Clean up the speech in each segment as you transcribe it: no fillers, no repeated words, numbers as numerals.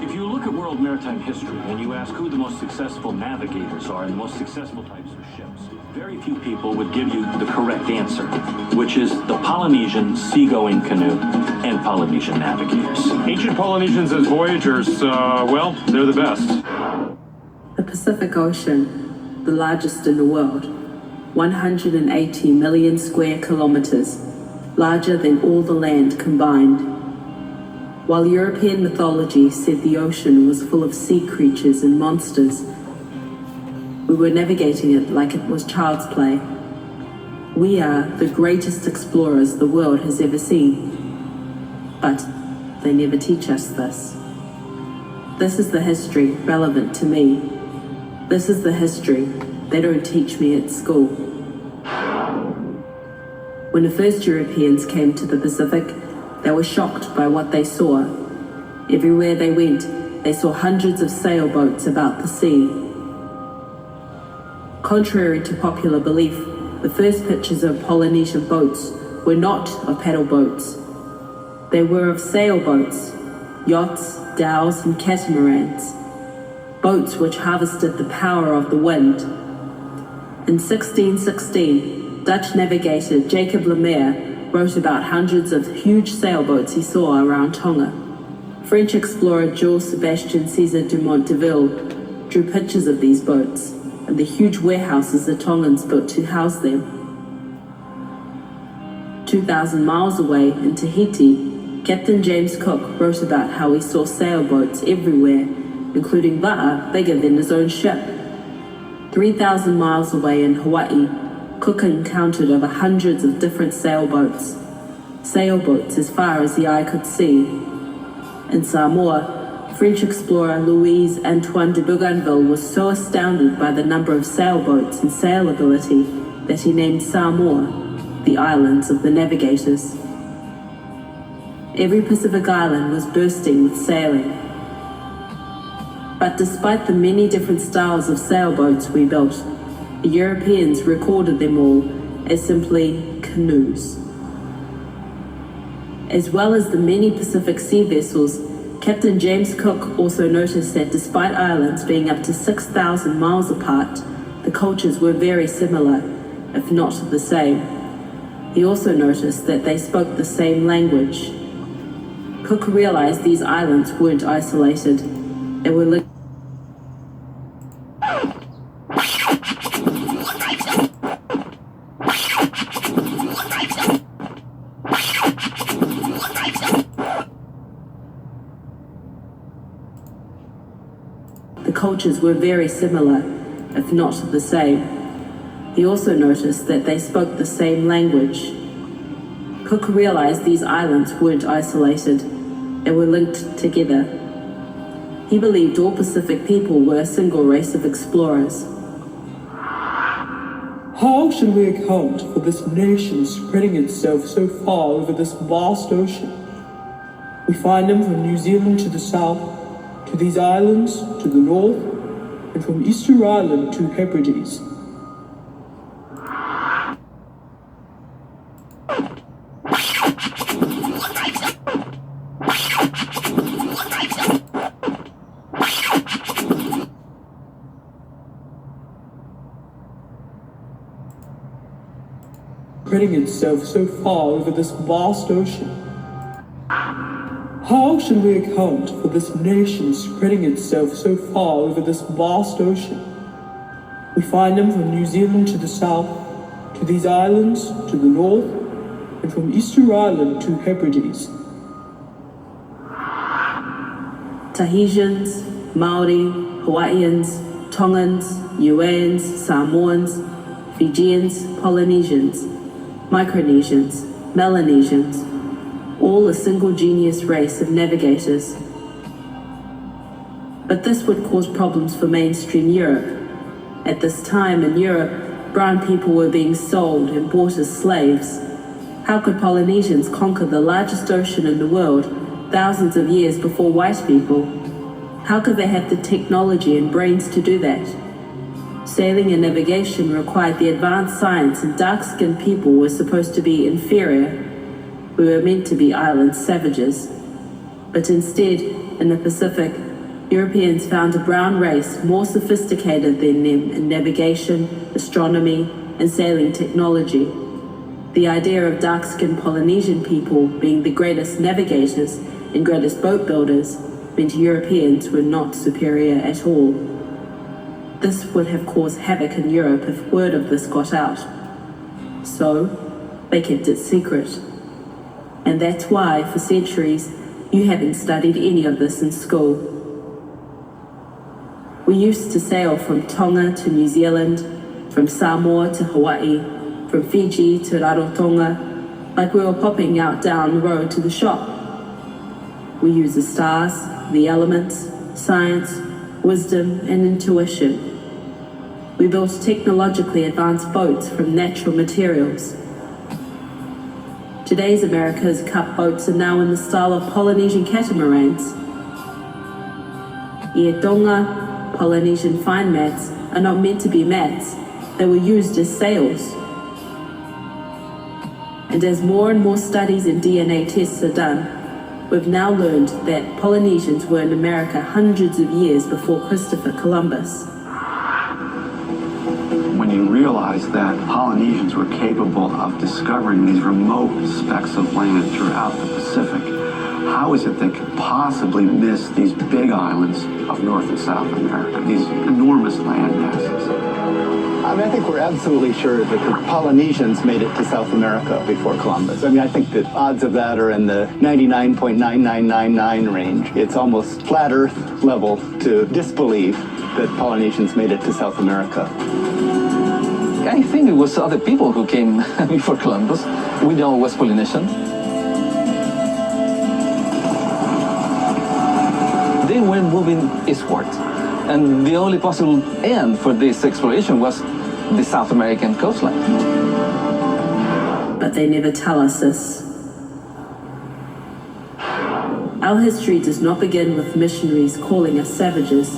If you look at world maritime history and you ask who the most successful navigators are and the most successful types of ships, very few people would give you the correct answer, which is the Polynesian seagoing canoe and Polynesian navigators. Ancient Polynesians as voyagers, well, they're the best. The Pacific Ocean, the largest in the world, 180 million square kilometers, larger than all the land combined. While European mythology said the ocean was full of sea creatures and monsters, we were navigating it like it was child's play. We are the greatest explorers the world has ever seen. But they never teach us this. This is the history relevant to me. This is the history they don't teach me at school. When the first Europeans came to the Pacific, they were shocked by what they saw. Everywhere they went, they saw hundreds of sailboats about the sea. Contrary to popular belief, the first pictures of Polynesian boats were not of paddle boats. They were of sailboats, yachts, dhows, and catamarans, boats which harvested the power of the wind. In 1616, Dutch navigator Jacob Lemaire wrote about hundreds of huge sailboats he saw around Tonga. French explorer Jules Sebastien César Dumont d'Urville drew pictures of these boats and the huge warehouses the Tongans built to house them. 2,000 miles away in Tahiti, Captain James Cook wrote about how he saw sailboats everywhere, including Va'a bigger than his own ship. 3,000 miles away in Hawaii, Cook encountered over hundreds of different sailboats as far as the eye could see. In Samoa, French explorer Louis Antoine de Bougainville was so astounded by the number of sailboats and sailability that he named Samoa the Islands of the Navigators. Every Pacific island was bursting with sailing. But despite the many different styles of sailboats we built, the Europeans recorded them all as simply canoes. As well as the many Pacific sea vessels, Captain James Cook also noticed that despite islands being up to 6,000 miles apart, the cultures were very similar, if not the same. He also noticed that they spoke the same language. Cook realized these islands weren't isolated. They were linked. Cultures were very similar, if not the same. He also noticed that they spoke the same language. Cook realized these islands weren't isolated, they were linked together. He believed all Pacific people were a single race of explorers. How should we account for this nation spreading itself so far over this vast ocean? We find them from New Zealand to the south, to these islands to the north, and from Easter Island to Hebrides. Spreading itself so far over this vast ocean. How should we account for this nation spreading itself so far over this vast ocean? We find them from New Zealand to the south, to these islands to the north, and from Easter Island to Hebrides. Tahitians, Maori, Hawaiians, Tongans, Niueans, Samoans, Fijians, Polynesians, Micronesians, Melanesians, all a single genius race of navigators. But this would cause problems for mainstream Europe. At this time in Europe, brown people were being sold and bought as slaves. How could Polynesians conquer the largest ocean in the world thousands of years before white people? How could they have the technology and brains to do that? Sailing and navigation required the advanced science, and dark-skinned people were supposed to be inferior. We were meant to be island savages. But instead, in the Pacific, Europeans found a brown race more sophisticated than them in navigation, astronomy, and sailing technology. The idea of dark-skinned Polynesian people being the greatest navigators and greatest boat builders meant Europeans were not superior at all. This would have caused havoc in Europe if word of this got out. So, they kept it secret. And that's why, for centuries, you haven't studied any of this in school. We used to sail from Tonga to New Zealand, from Samoa to Hawaii, from Fiji to Rarotonga, like we were popping out down the road to the shop. We use the stars, the elements, science, wisdom, and intuition. We built technologically advanced boats from natural materials. Today's America's Cup boats are now in the style of Polynesian catamarans. Tonga Polynesian fine mats are not meant to be mats, they were used as sails. And as more and more studies and DNA tests are done, we've now learned that Polynesians were in America hundreds of years before Christopher Columbus. When you realize that Polynesians were capable of discovering these remote specks of land throughout the Pacific, how is it they could possibly miss these big islands of North and South America, these enormous land masses? I think we're absolutely sure that the Polynesians made it to South America before Columbus. I think the odds of that are in the 99.9999 range. It's almost flat Earth level to disbelieve that Polynesians made it to South America. I think it was other people who came before Columbus. We know it was Polynesian. They were moving eastward, and the only possible end for this exploration was the South American coastline. But they never tell us this. Our history does not begin with missionaries calling us savages.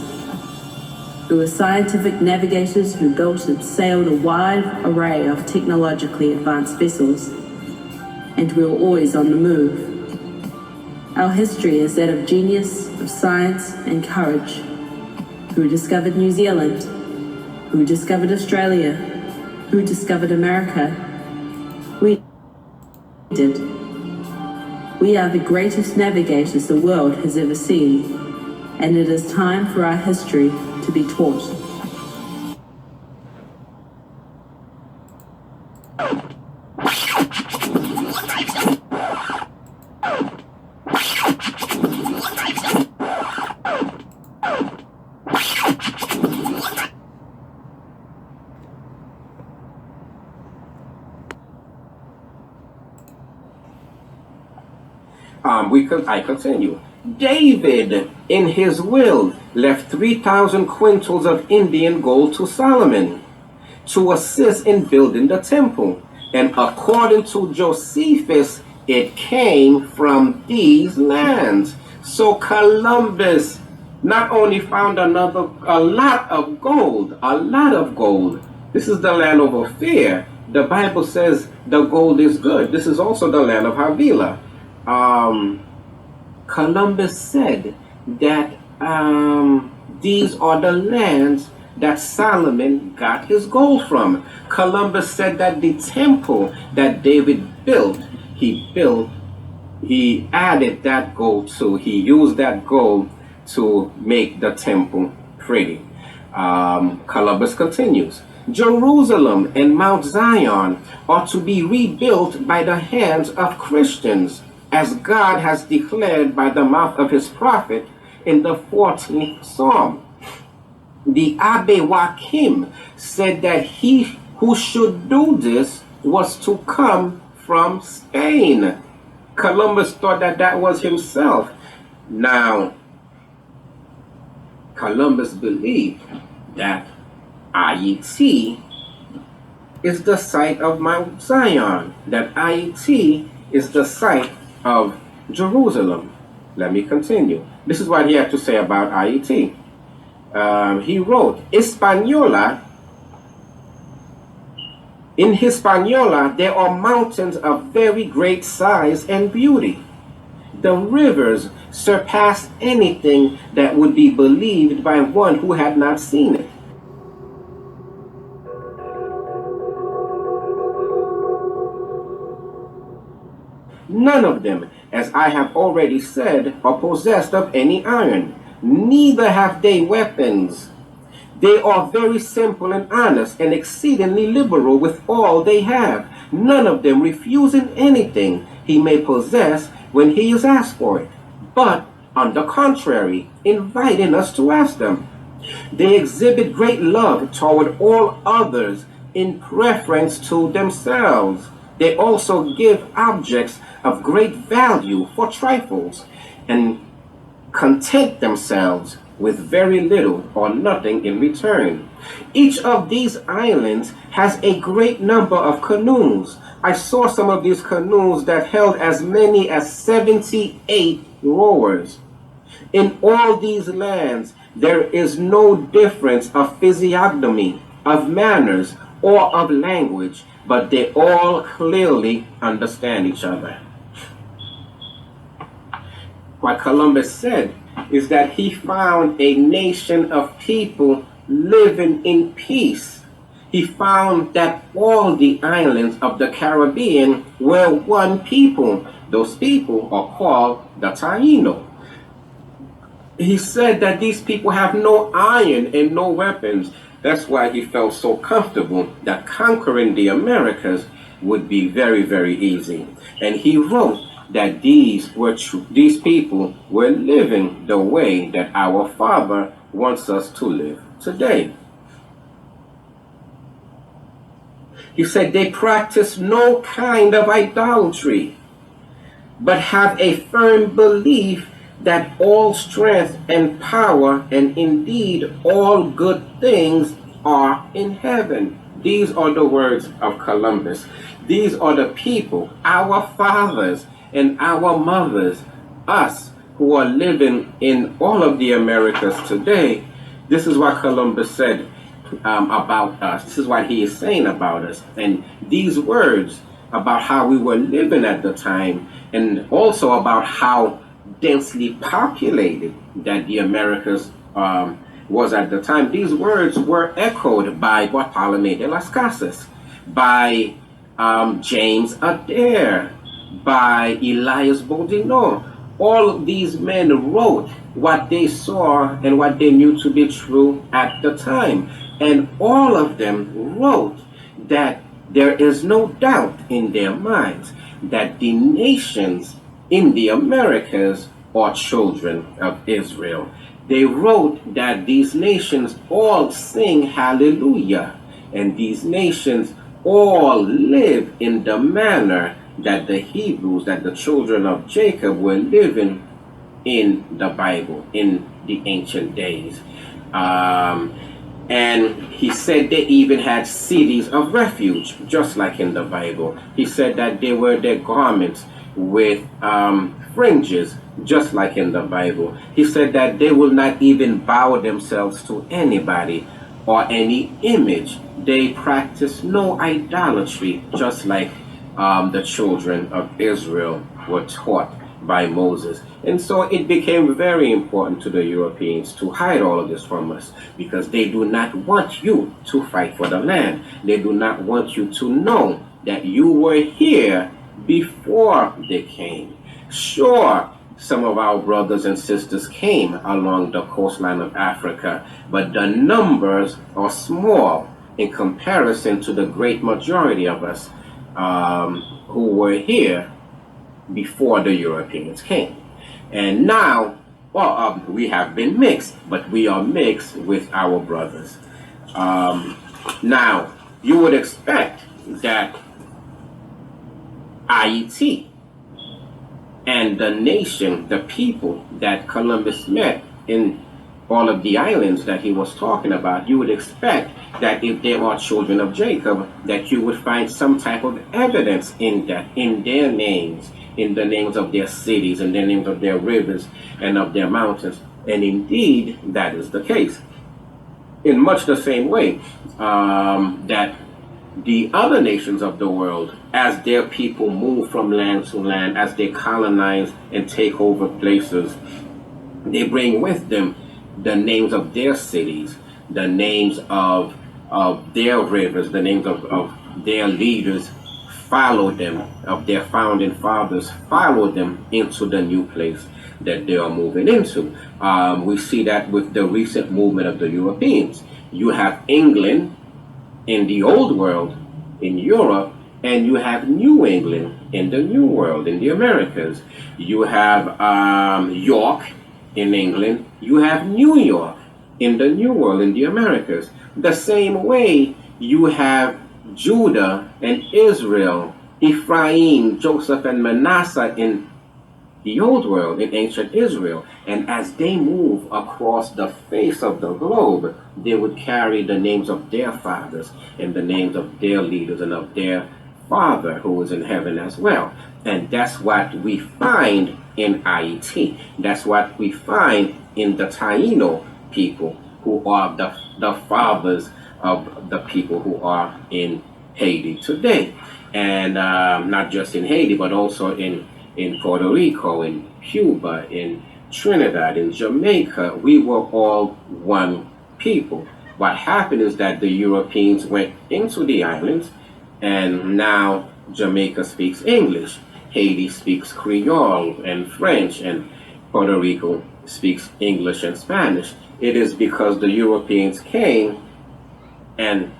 We were scientific navigators who built and sailed a wide array of technologically advanced vessels, and we were always on the move. Our history is that of genius, of science and courage. Who discovered New Zealand? Who discovered Australia? Who discovered America? We did. We are the greatest navigators the world has ever seen, and it is time for our history to be taught. I continue. David, in his will, left 3,000 quintals of Indian gold to Solomon to assist in building the temple. And according to Josephus, it came from these lands. So Columbus not only found a lot of gold. This is the land of Ophir. The Bible says the gold is good. This is also the land of Havilah. Columbus said that these are the lands that Solomon got his gold from. Columbus said that the temple that David built, he added that gold to, he used that gold to make the temple pretty. Columbus continues. Jerusalem and Mount Zion are to be rebuilt by the hands of Christians, as God has declared by the mouth of his prophet in the 14th Psalm. The Abbe Joachim said that he who should do this was to come from Spain. Columbus thought that that was himself. Now, Columbus believed that IET is the site of Mount Zion, that IET is the site of Jerusalem. Let me continue. This is what he had to say about IET. He wrote, in Hispaniola, there are mountains of very great size and beauty. The rivers surpassed anything that would be believed by one who had not seen it. None of them, as I have already said, are possessed of any iron, neither have they weapons. They are very simple and honest and exceedingly liberal with all they have, none of them refusing anything he may possess when he is asked for it, but, on the contrary, inviting us to ask them. They exhibit great love toward all others in preference to themselves. They also give objects of great value for trifles, and content themselves with very little or nothing in return. Each of these islands has a great number of canoes. I saw some of these canoes that held as many as 78 rowers. In all these lands, there is no difference of physiognomy, of manners, or of language, but they all clearly understand each other. What Columbus said is that he found a nation of people living in peace. He found that all the islands of the Caribbean were one people. Those people are called the Taino. He said that these people have no iron and no weapons. That's why he felt so comfortable that conquering the Americas would be very, very easy. And he wrote that these people were living the way that our Father wants us to live today. He said they practice no kind of idolatry, but have a firm belief that all strength and power and indeed all good things are in heaven. These are the words of Columbus. These are the people, our fathers and our mothers, us who are living in all of the Americas today. This is what Columbus said about us. This is what he is saying about us. And these words about how we were living at the time, and also about how densely populated that the Americas was at the time. These words were echoed by Bartolomé de las Casas, by James Adair, by Elias Boudinot. All these men wrote what they saw and what they knew to be true at the time. And all of them wrote that there is no doubt in their minds that the nations in the Americas are children of Israel. They wrote that these nations all sing hallelujah, and these nations all live in the manner that the Hebrews, that the children of Jacob were living in the Bible, in the ancient days. And he said they even had cities of refuge, just like in the Bible. He said that they wear their garments with fringes, just like in the Bible. He said that they will not even bow themselves to anybody or any image. They practice no idolatry, just like the children of Israel were taught by Moses. And so it became very important to the Europeans to hide all of this from us, because they do not want you to fight for the land. They do not want you to know that you were here before they came. Sure, some of our brothers and sisters came along the coastline of Africa, but the numbers are small in comparison to the great majority of us who were here before the Europeans came. And now, we have been mixed, but we are mixed with our brothers. Now, you would expect that Haiti and the nation, the people that Columbus met in all of the islands that he was talking about, you would expect that if they are children of Jacob, that you would find some type of evidence in that, in their names, in the names of their cities, in the names of their rivers and of their mountains. And indeed, that is the case. In much the same way that the other nations of the world, as their people move from land to land, as they colonize and take over places, they bring with them the names of their cities, the names of their rivers, the names of their leaders, follow them, of their founding fathers, follow them into the new place that they are moving into. We see that with the recent movement of the Europeans. You have England in the old world, in Europe, and you have New England in the New World, in the Americas. You have York in England, you have New York in the New World, in the Americas. The same way you have Judah and Israel, Ephraim, Joseph, and Manasseh in the old world, in ancient Israel. And as they move across the face of the globe, they would carry the names of their fathers and the names of their leaders and of their Father who is in heaven as well. And that's what we find in Haiti. That's what we find in the Taino people, who are the fathers of the people who are in Haiti today. And not just in Haiti, but also in Puerto Rico, in Cuba, in Trinidad, in Jamaica. We were all one people. What happened is that the Europeans went into the islands, and now Jamaica speaks English. Haiti speaks Creole and French, and Puerto Rico speaks English and Spanish. It is because the Europeans came and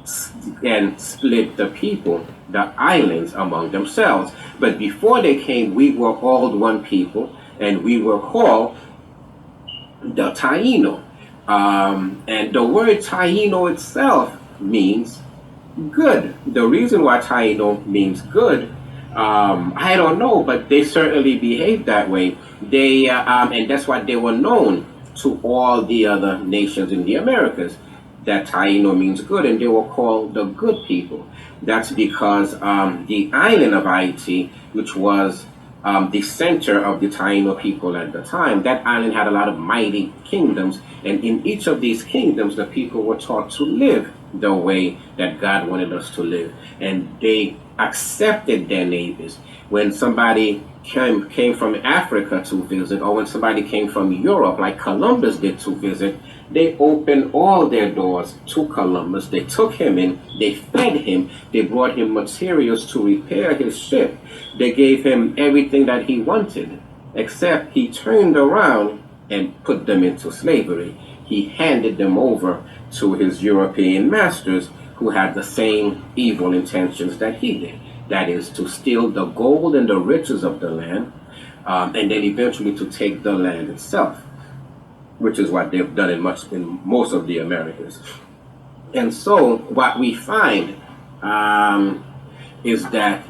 split the people, the islands, among themselves. But before they came, we were all one people, and we were called the Taino. And the word Taino itself means good. The reason why Taino means good, I don't know, but they certainly behaved that way. They and that's why they were known to all the other nations in the Americas, that Taino means good, and they were called the good people. That's because the island of Haiti, which was the center of the Taino people at the time, that island had a lot of mighty kingdoms, and in each of these kingdoms, the people were taught to live the way that God wanted us to live, and they accepted their neighbors. When somebody came from Africa to visit, or when somebody came from Europe, like Columbus did, to visit, they opened all their doors to Columbus. They took him in, they fed him, they brought him materials to repair his ship. They gave him everything that he wanted, except he turned around and put them into slavery. He handed them over to his European masters, who had the same evil intentions that he did. That is, to steal the gold and the riches of the land, and then eventually to take the land itself, which is what they've done in most of the Americas. And so what we find is that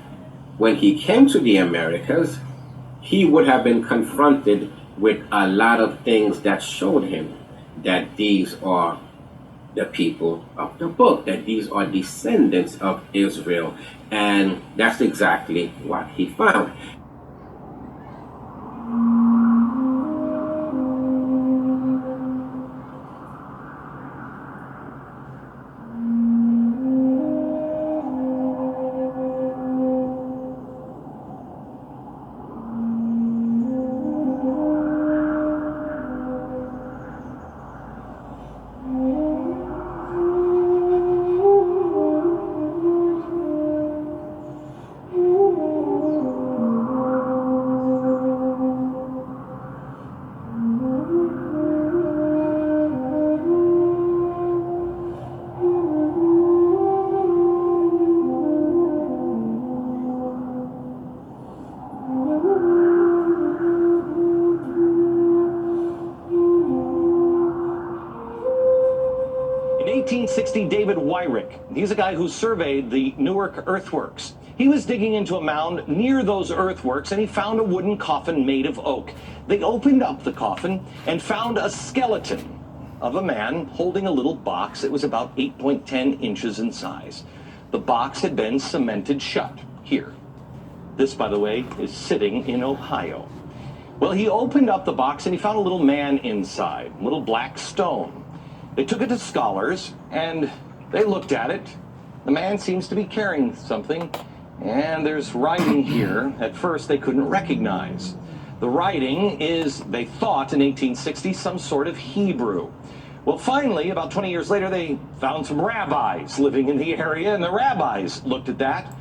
when he came to the Americas, he would have been confronted with a lot of things that showed him that these are the people of the book, that these are descendants of Israel. And that's exactly what he found. In 1860, David Wyrick, he's a guy who surveyed the Newark earthworks. He was digging into a mound near those earthworks, and he found a wooden coffin made of oak. They opened up the coffin and found a skeleton of a man holding a little box that was about 8.10 inches in size. The box had been cemented shut here. This, by the way, is sitting in Ohio. Well, he opened up the box and he found a little man inside, a little black stone. They took it to scholars, and they looked at it, The man seems to be carrying something, and there's writing here. At first, they couldn't recognize. The writing is, they thought in 1860, some sort of Hebrew. Well, finally, about 20 years later, they found some rabbis living in the area, and the rabbis looked at that.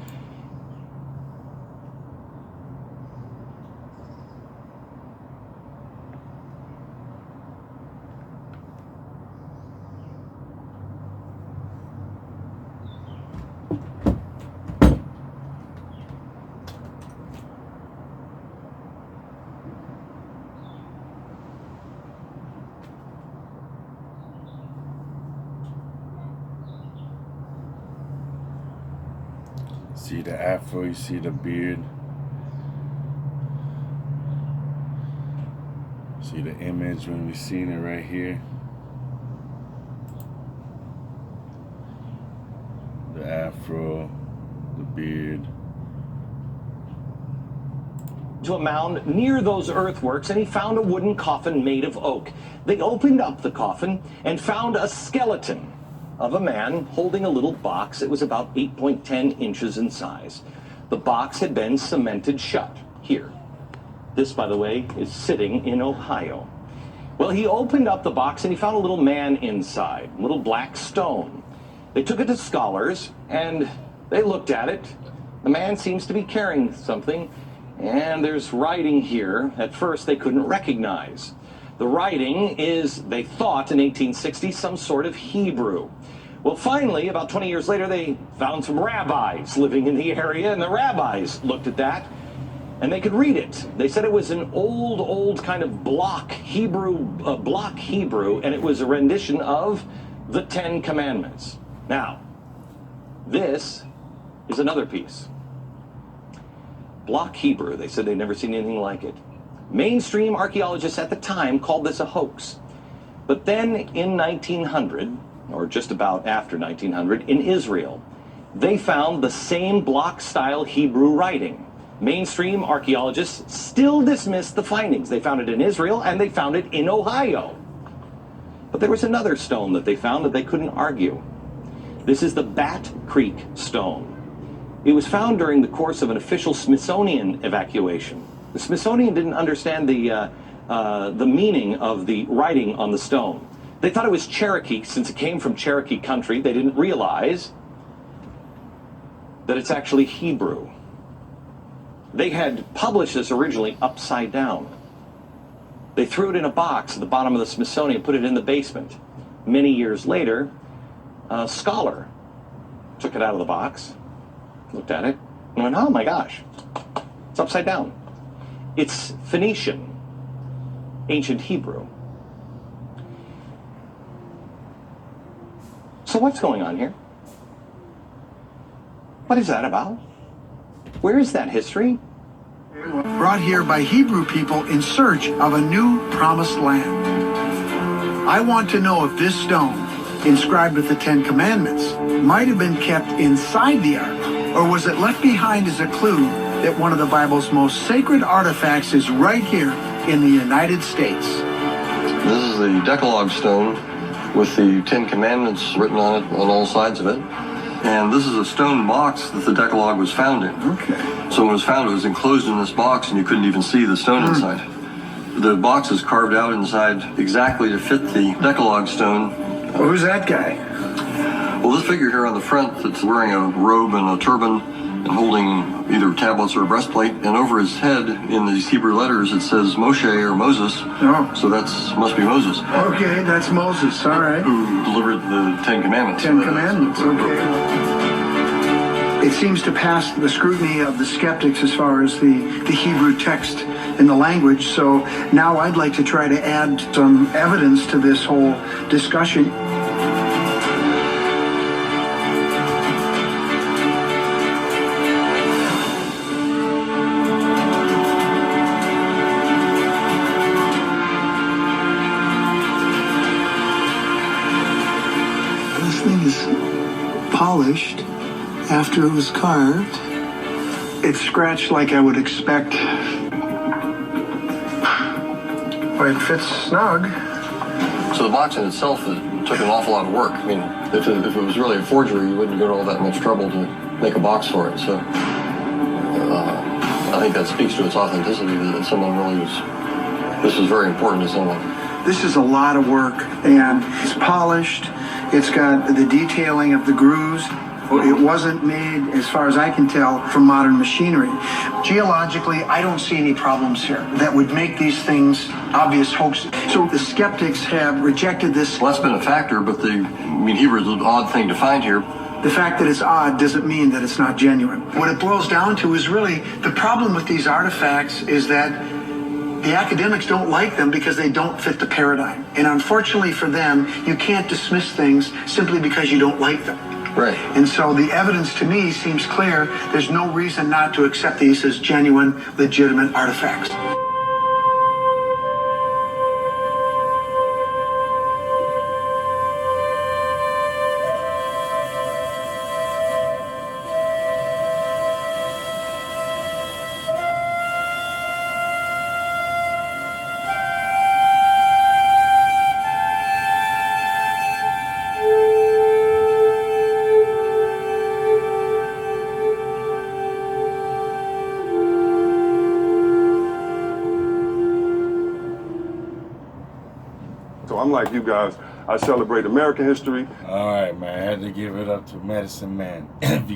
See the afro, you see the beard. See the image when we seen it right here. The afro, the beard. To a mound near those earthworks, and he found a wooden coffin made of oak. They opened up the coffin and found a skeleton of a man holding a little box. It was about 8.10 inches in size. The box had been cemented shut here. This, by the way, is sitting in Ohio. Well, he opened up the box and he found a little man inside, a little black stone. They took it to scholars and they looked at it. The man seems to be carrying something, and there's writing here. At first, they couldn't recognize. The writing is, they thought in 1860, some sort of Hebrew. Well, finally, about 20 years later, they found some rabbis living in the area, and the rabbis looked at that, and they could read it. They said it was an old kind of block Hebrew, and it was a rendition of the Ten Commandments. Now, this is another piece. Block Hebrew, they said they'd never seen anything like it. Mainstream archaeologists at the time called this a hoax. But then in 1900, or just about after 1900, in Israel, they found the same block-style Hebrew writing. Mainstream archaeologists still dismissed the findings. They found it in Israel, and they found it in Ohio. But there was another stone that they found that they couldn't argue. This is the Bat Creek stone. It was found during the course of an official Smithsonian evacuation. The Smithsonian didn't understand the meaning of the writing on the stone. They thought it was Cherokee, since it came from Cherokee country. They didn't realize that it's actually Hebrew. They had published this originally upside down. They threw it in a box at the bottom of the Smithsonian, put it in the basement. Many years later, a scholar took it out of the box, looked at it, and went, oh my gosh, it's upside down. It's Phoenician, ancient Hebrew. So what's going on here? What is that about? Where is that history? Brought here by Hebrew people in search of a new promised land. I want to know if this stone, inscribed with the Ten Commandments, might have been kept inside the ark, or was it left behind as a clue that one of the Bible's most sacred artifacts is right here in the United States. This is the Decalogue stone with the Ten Commandments written on it on all sides of it. And this is a stone box that the Decalogue was found in. Okay. So when it was found, it was enclosed in this box and you couldn't even see the stone inside. The box is carved out inside exactly to fit the Decalogue stone. Well, who's that guy? Well, this figure here on the front that's wearing a robe and a turban and holding either tablets or a breastplate, and over his head in these Hebrew letters it says Moshe or Moses. Oh. So that must be Moses. Okay, that's Moses, all right. Who delivered the Ten Commandments. Ten Commandments, okay. It seems to pass the scrutiny of the skeptics as far as the Hebrew text and the language, so now I'd like to try to add some evidence to this whole discussion. This thing is polished after it was carved. It's scratched like I would expect. Well, it fits snug. So the box in itself took an awful lot of work. I mean, if it was really a forgery, you wouldn't go to all that much trouble to make a box for it. So I think that speaks to its authenticity, that someone really this was very important to someone. This is a lot of work, and it's polished. It's got the detailing of the grooves. It wasn't made, as far as I can tell, from modern machinery. Geologically, I don't see any problems here that would make these things obvious hoaxes. So the skeptics have rejected this. Well, that's been a factor, but Hebrew is an odd thing to find here. The fact that it's odd doesn't mean that it's not genuine. What it boils down to is really the problem with these artifacts is that the academics don't like them because they don't fit the paradigm. And unfortunately for them, you can't dismiss things simply because you don't like them. Right. And so the evidence to me seems clear. There's no reason not to accept these as genuine, legitimate artifacts. So I'm like you guys, I celebrate American history. All right, man, I had to give it up to Medicine Man. If you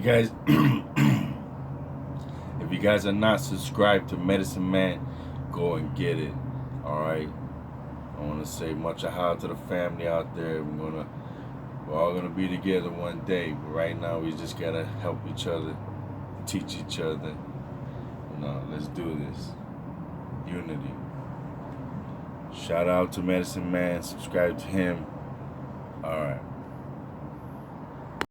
guys are not subscribed to Medicine Man, go and get it. All right. I want to say much aloha to the family out there. We're all gonna be together one day. But right now, we just gotta help each other, teach each other. Let's do this. Unity. Shout out to Medicine Man. Subscribe to him. All right.